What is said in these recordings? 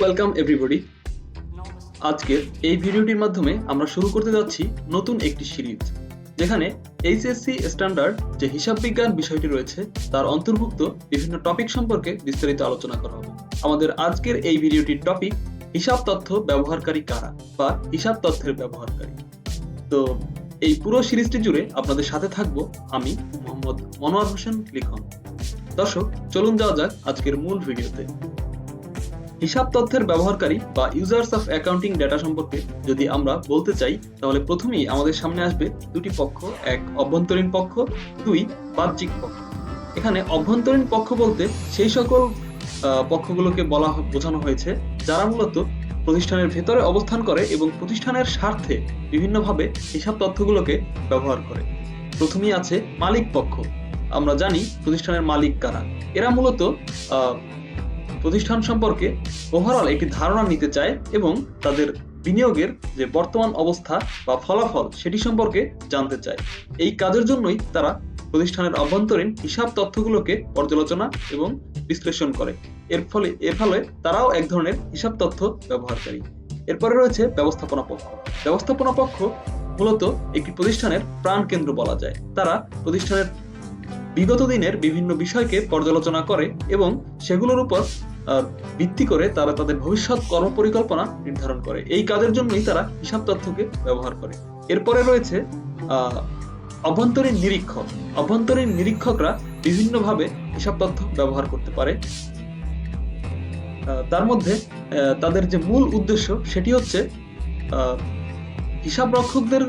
Welcome everybody. আজকের এই ভিডিওটির মাধ্যমে আমরা শুরু করতে যাচ্ছি নতুন একটি সিরিজ, যেখানে এইচএসসি স্ট্যান্ডার্ড যে হিসাব বিজ্ঞান বিষয়টি রয়েছে তার অন্তর্ভুক্ত বিভিন্ন টপিক সম্পর্কে বিস্তারিত আলোচনা করা হবে। আমাদের আজকের এই ভিডিওটির টপিক হিসাব তথ্য ব্যবহারকারী কারা বা হিসাব তথ্যের ব্যবহারকারী। তো এই পুরো সিরিজটি জুড়ে আপনাদের সাথে থাকবো আমি মোহাম্মদ মনোয়ার হোসেন লিখন। দর্শক, চলুন যাওয়া যাক আজকের মূল ভিডিওতে। হিসাব তথ্যের ব্যবহারকারী বা ইউজার্স অফ অ্যাকাউন্টিং ডেটা সম্পর্কে যদি আমরা বলতে চাই, তাহলে প্রথমেই আমাদের সামনে আসবে দুটি পক্ষ, এক অভ্যন্তরীণ পক্ষ, দুই বাহ্যিক পক্ষ। এখানে অভ্যন্তরীণ পক্ষ বলতে সেই সকল পক্ষগুলোকে বোঝানো হয়েছে যারা মূলত প্রতিষ্ঠানের ভেতরে অবস্থান করে এবং প্রতিষ্ঠানের স্বার্থে বিভিন্নভাবে হিসাব তথ্যগুলোকে ব্যবহার করে। প্রথমেই আছে মালিক পক্ষ। আমরা জানি প্রতিষ্ঠানের মালিক কারা। এরা মূলত প্রতিষ্ঠান সম্পর্কে ওভারঅল একটি ধারণা নিতে চায় এবং তাদের বিনিয়োগের যে বর্তমান অবস্থা বা ফলাফল সেটি সম্পর্কে জানতে চায়। এই কাজের জন্যই তারা প্রতিষ্ঠানের অভ্যন্তরীণ হিসাব তথ্যগুলোকে পর্যালোচনা এবং বিশ্লেষণ করে। এর ফলে তারাও এক ধরনের হিসাব তথ্য ব্যবহারকারী। এরপরে রয়েছে ব্যবস্থাপনা পক্ষ। ব্যবস্থাপনা পক্ষ মূলত একটি প্রতিষ্ঠানের প্রাণকেন্দ্র বলা যায়। তারা প্রতিষ্ঠানের বিগত দিনের বিভিন্ন বিষয়কে পর্যালোচনা করে এবং সেগুলোর উপর ভিত্তি করে তারা তাদের ভবিষ্যৎ কর্মপরিকল্পনা নির্ধারণ করে। এই কাজের জন্যই তারা হিসাব তথ্যকে ব্যবহার করে। এরপরে রয়েছে অভ্যন্তরীণ নিরীক্ষক। অভ্যন্তরীণ নিরীক্ষকরা বিভিন্নভাবে হিসাব তথ্য ব্যবহার করতে পারে। তার মধ্যে তাদের যে মূল উদ্দেশ্য সেটি হচ্ছে হিসাব রক্ষকদের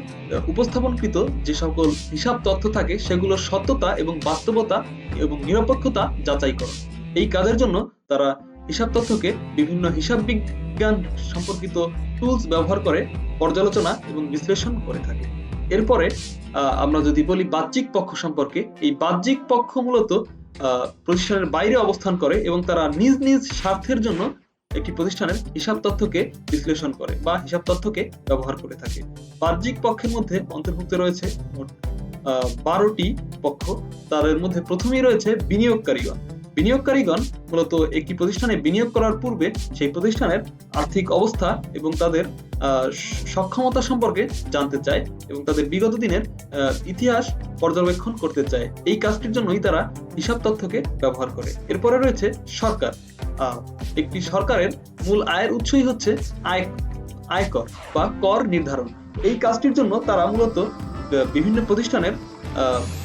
উপস্থাপনকৃত যে সকল হিসাব তথ্য থাকে সেগুলোর সত্যতা এবং বাস্তবতা এবং নিরপেক্ষতা যাচাই করা। এই কাজের জন্য তারা হিসাব তথ্যকে বিভিন্ন হিসাব বিজ্ঞান সম্পর্কিত টুলস ব্যবহার করে পর্যালোচনা এবং বিশ্লেষণ করে থাকে। এরপরে আমরা যদি বলি বাহ্যিক পক্ষ সম্পর্কে, এই বাহ্যিক পক্ষ মূলত প্রতিষ্ঠানের বাইরে অবস্থান করে এবং তারা নিজ নিজ স্বার্থের জন্য একটি প্রতিষ্ঠানের হিসাব তথ্যকে বিশ্লেষণ করে বা হিসাব তথ্যকে ব্যবহার করে থাকে। বাহ্যিক পক্ষের মধ্যে অন্তর্ভুক্ত রয়েছে মোট 12টি পক্ষ। তাদের মধ্যে প্রথমেই রয়েছে বিনিয়োগকারীগণ। বিনিয়োগকারীগণ মূলত একটি প্রতিষ্ঠানে বিনিয়োগ করার পূর্বে সেই প্রতিষ্ঠানের আর্থিক অবস্থা এবং তাদের সক্ষমতা সম্পর্কে জানতে চায় এবং তাদের বিগত দিনের ইতিহাস পর্যবেক্ষণ করতে চায়। এই কাজটির জন্যই তারা হিসাব তথ্যকে ব্যবহার করে। এরপরে রয়েছে সরকার। একটি সরকারের মূল আয়ের উৎসই হচ্ছে আয়কর বা কর নির্ধারণ। এই কাজটির জন্য তারা মূলত বিভিন্ন প্রতিষ্ঠানের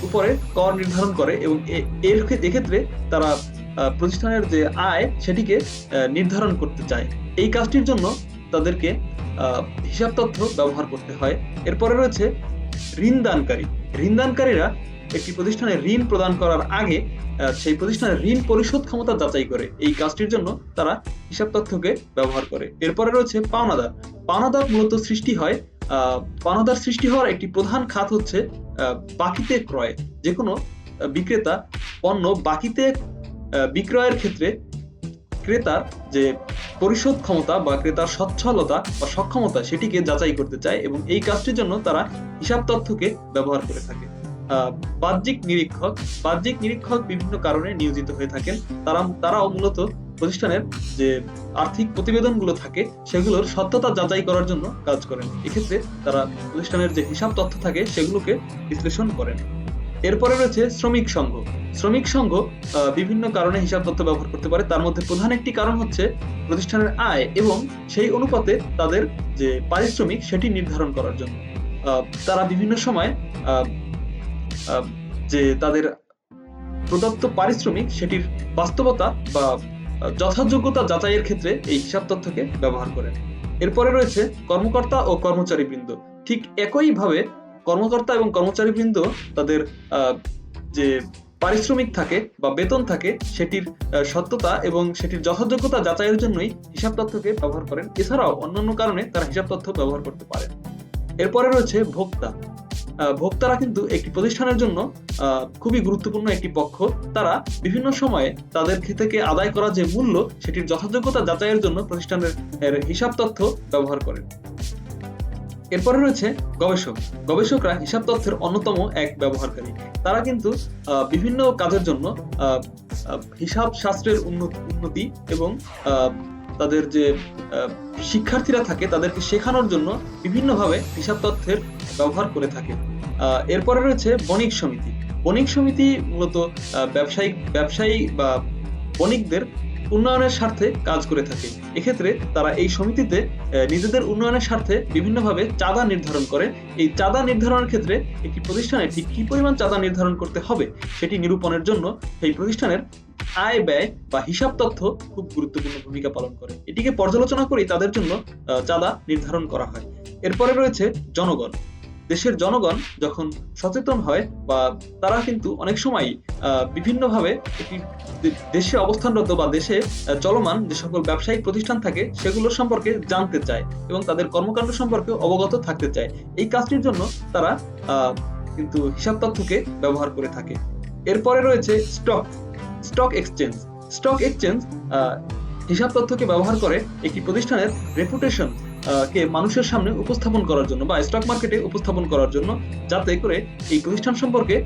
উপরে কর নির্ধারণ করে এবং এক্ষেত্রে তারা প্রতিষ্ঠানের যে আয় সেটিকে নির্ধারণ করতে চায়। এই কাজটির জন্য তাদেরকে হিসাব তথ্য ব্যবহার করতে হয়। এরপরে রয়েছে ঋণদানকারী। ঋণদানকারীরা একটি প্রতিষ্ঠানে ঋণ প্রদান করার আগে সেই প্রতিষ্ঠানের ঋণ পরিশোধ ক্ষমতা যাচাই করে। এই কাজটির জন্য তারা হিসাব তথ্যকে ব্যবহার করে। এরপরে রয়েছে পাওনাদার। পাওনাদার মূলত সৃষ্টি হয় পাওনাদার সৃষ্টি হওয়ার একটি প্রধান খাত হচ্ছে বাকিতে ক্রয়। যে কোনো বিক্রেতা পণ্য বাকিতে বিক্রয়ের ক্ষেত্রে ক্রেতার যে পরিশোধ ক্ষমতা বা ক্রেতার সচ্ছলতা বা সক্ষমতা সেটিকে যাচাই করতে চায় এবং এই কাজটির জন্য তারা হিসাব তথ্যকে ব্যবহার করে থাকে। বাহ্যিক নিরীক্ষক। বাহ্যিক নিরীক্ষক বিভিন্ন কারণে নিয়োজিত হয়ে থাকেন। তারাও মূলত প্রতিষ্ঠানের যে আর্থিক প্রতিবেদনগুলো থাকে সেগুলোর সত্যতা যাচাই করার জন্য কাজ করেন। এক্ষেত্রে তারা প্রতিষ্ঠানের যে হিসাব তথ্য থাকে সেগুলোকে বিশ্লেষণ করেন। এরপরে রয়েছে শ্রমিক সংঘ। শ্রমিক সংঘ বিভিন্ন কারণে হিসাব তথ্য ব্যবহার করতে পারে। তার মধ্যে প্রধান একটি কারণ হচ্ছে প্রতিষ্ঠানের আয় এবং সেই অনুপাতে তাদের যে পারিশ্রমিক সেটি নির্ধারণ করার জন্য। তারা বিভিন্ন সময় যে তাদের প্রদত্ত পারিশ্রমিক সেটির বাস্তবতা বা যথাযোগ্যতা যাচাইয়ের ক্ষেত্রে এই হিসাব তথ্যকে ব্যবহার করেন। এরপরে রয়েছে কর্মকর্তা ও কর্মচারীবৃন্দ। ঠিক একইভাবে কর্মকর্তা এবং কর্মচারীবৃন্দ তাদের যে পারিশ্রমিক থাকে বা বেতন থাকে সেটির সত্যতা এবং সেটির যথাযোগ্যতা যাচাইয়ের জন্যই হিসাব তথ্যকে ব্যবহার করেন। এছাড়াও অন্যান্য কারণে তারা হিসাব তথ্য ব্যবহার করতে পারেন। এরপরে রয়েছে ভোক্তা। ভোক্তারা কিন্তু একটি প্রতিষ্ঠানের জন্য খুবই গুরুত্বপূর্ণ একটি পক্ষ। তারা বিভিন্ন সময়ে তাদের থেকে আদায় করা যে মূল্য সেটির যথাযোগ্যতা যাচাইয়ের জন্য প্রতিষ্ঠানের হিসাব তথ্য ব্যবহার করেন। এরপরে রয়েছে গবেষক। গবেষকরা হিসাব তথ্যের অন্যতম এক ব্যবহারকারী। তারা কিন্তু বিভিন্ন কাজের জন্য হিসাব শাস্ত্রের উন্নতি এবং তাদের যে শিক্ষার্থীরা থাকে তাদেরকে শেখানোর জন্য বিভিন্নভাবে হিসাব তথ্যের ব্যবহার করে থাকে। এরপরে রয়েছে বণিক সমিতি। বণিক সমিতি মূলত ব্যবসায়ী বা বণিকদের উন্নয়নের স্বার্থে কাজ করে থাকে। এক্ষেত্রে তারা এই সমিতিতে নিজেদের উন্নয়নের স্বার্থে বিভিন্নভাবে চাঁদা নির্ধারণ করে। এই চাঁদা নির্ধারণের ক্ষেত্রে একটি প্রতিষ্ঠানে ঠিক কি পরিমাণ চাঁদা নির্ধারণ করতে হবে সেটি নিরূপণের জন্য সেই প্রতিষ্ঠানের আয় ব্যয় বা হিসাব তথ্য খুব গুরুত্বপূর্ণ ভূমিকা পালন করে। এটিকে পর্যালোচনা করেই তাদের জন্য চাঁদা নির্ধারণ করা হয়। এরপরে রয়েছে জনগণ। দেশের জনগণ যখন সচেতন হয় বা তারা কিন্তু অনেক সময় বিভিন্নভাবে একটি দেশে অবস্থানরত বা দেশে চলমান যে সকল ব্যবসায়িক প্রতিষ্ঠান থাকে সেগুলোর সম্পর্কে জানতে চায় এবং তাদের কর্মকাণ্ড সম্পর্কে অবগত থাকতে চায়। এই কাজটির জন্য তারা কিন্তু হিসাব তথ্যকে ব্যবহার করে থাকে। এরপরে রয়েছে স্টক এক্সচেঞ্জ। স্টক এক্সচেঞ্জ হিসাব তথ্যকে ব্যবহার করে একটি প্রতিষ্ঠানের রেপুটেশন কে মানুষের সামনে উপস্থাপন করার জন্য বা স্টক মার্কেটে উপস্থাপন করার জন্য, যাতে করে এই প্রতিষ্ঠান সম্পর্কে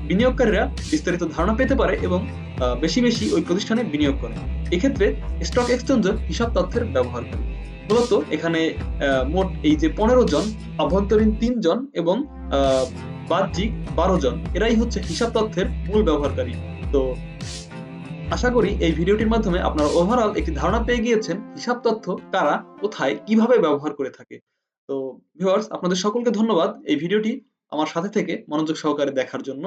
বিনিয়োগকারীরা বিস্তারিত ধারণা পেতে পারে এবং বেশি বেশি ওই প্রতিষ্ঠানে বিনিয়োগ করে। এক্ষেত্রে স্টক এক্সচেঞ্জ হিসাব তথ্যের ব্যবহার করে। মূলত এখানে মোট এই যে 15 জন, আভ্যন্তরীণ 3 জন এবং বাহ্যিক 12 জন, এরাই হচ্ছে হিসাব তথ্যের মূল ব্যবহারকারী। তো আশা করি এই ভিডিওটির মাধ্যমে আপনারা ওভারঅল একটি ধারণা পেয়ে গিয়েছেন হিসাব তথ্য কারা, কোথায়, কিভাবে ব্যবহার করে থাকে। তো ভিউয়ার্স, আপনাদের সকলকে ধন্যবাদ এই ভিডিওটি আমার সাথে থেকে মনোযোগ সহকারে দেখার জন্য।